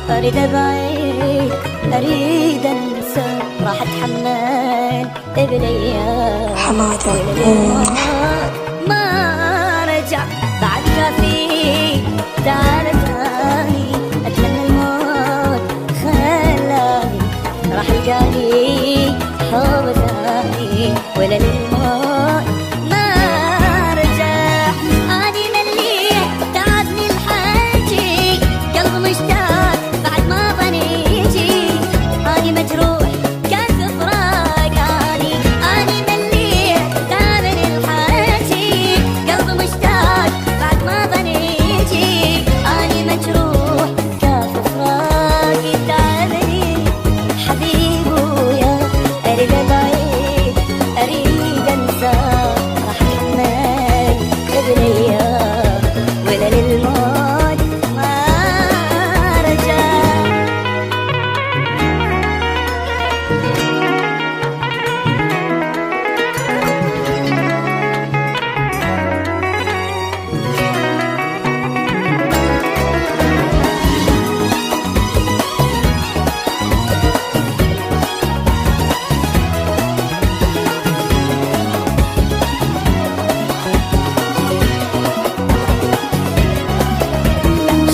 أريد أبعد أريد أنسى، راح أتحمل بليالي حمادة ما رجع بعد كافي. تعال تاني أتمنى الموت خلاني، راح ألقاني حب ثاني ولا للموت ما رجع. أني مليت تعبني الحكي، قلب مشتاق بعد ما ظني يجي. أني مجروح كان في فراقاني، أني مليت تعبني الحكي، قلب مشتاق بعد ما ظني يجي. أني مجروح كان في فراقي، تعبني حبيبي ويا أريد أبعد أريد أنسى، راح أتحمل بليالي ولا للموت ما رجع.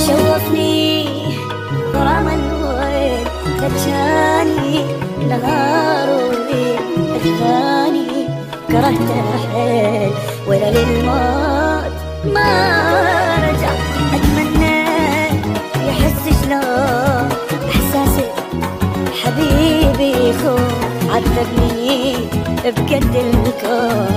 شوفني غرام الويل، خدشاني نهار وليل أجفاني. كرهت أحيل ولا للموت ما رجع. أتمنى يحس شلون إحساسي حبيبي يخون، عذبني بقد الكون